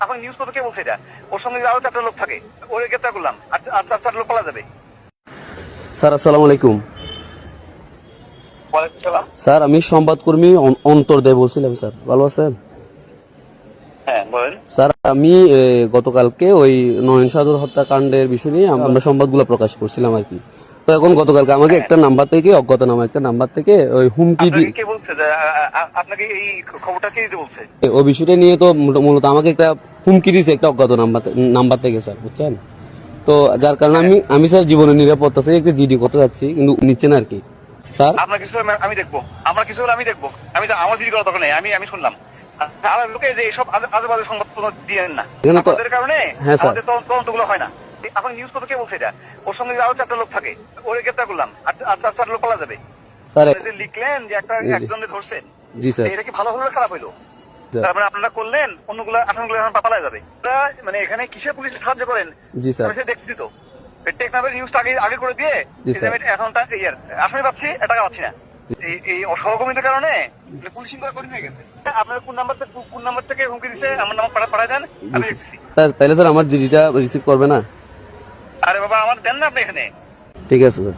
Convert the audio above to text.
এখন নিউজ কত কে বলছে এটা? ওর সঙ্গে আরো 4টা লোক থাকে, ওরে গ্রেপ্তার করলাম, আর 4 লোক পালা যাবে। স্যার আসসালামু আলাইকুম। ওয়ালাইকুম সালাম। স্যার আমি সংবাদকর্মী অন্তর্দয় বলছিলাম স্যার, ভালো আছেন? হ্যাঁ বলেন। স্যার আমি গতকালকে ওই নয়ন সাধুর হত্যাকাণ্ডের বিষয় নিয়ে আমরা সংবাদগুলো প্রকাশ করছিলাম আর কি। তো এখন গতকালকে আমাকে একটা নাম্বার থেকে, অজ্ঞাতনামা একটা নাম্বার থেকে ওই হুমকি দিয়ে, কে বলছে যে আপনাকে এই খবরটা কে দিতে বলছে? ওই বিষয়টা নিয়ে তো মূলত আমাকে একটা হুমকি দিয়েছে একটা অজ্ঞাত নাম্বার থেকে স্যার, বুঝছেন? তো যার কারণে আমি স্যার জীবনের নিরাপত্তা থেকে একটা জিডি করতে যাচ্ছি, কিন্তু নিচ্ছে না আর কি স্যার। আপনার কিছু হলে আমি দেখবো, আমার কিছু হলে আমি দেখবো। আমার জিডি করার দরকার নেই, আমি শুনলাম। আর লোকে যে এইসব আজে বাজে সংবাদ দিয়েন না, এখানে তো আপনাদের কারণে হ্যাঁ স্যার, আমাদের তদন্তগুলো হয় না। এখন নিউজ কত কে বলছে এটা? ওর সঙ্গে আরো 4টা লোক থাকে, ওরে গ্রেপ্তার করলাম, আর 4 লোক পালা যাবে। স্যার যে লিখলেন যে একজনকে ধরছেন, জি স্যার, এটা কি ভালো হলো না খারাপ হইলো? তার মানে আপনারা করলেন, অন্যগুলো আসামিগুলো এখন পালায় যাবে। মানে এখানে কিসের পুলিশ সাহায্য করেন? জি স্যার, আমি সেটা দেখছি তো। টেকনাফের নিউজটা আগে করে দিয়ে জি স্যার, এখন আসামি পাচ্ছি, টাকা পাচ্ছি না। এই অসহকর্মীদের কারণে পুলিশিং করা কঠিন হয়ে গেছে। আপনার কোন নাম্বার থেকে হুমকি দিছে আমার নাম্বার পাঠায় দেন, আমি দেখতেছি। তাহলে স্যার আমার জিডিটা রিসিভ করবে না? আরে বাবা, আমার দেন না আপনি এখানে। ঠিক আছে স্যার।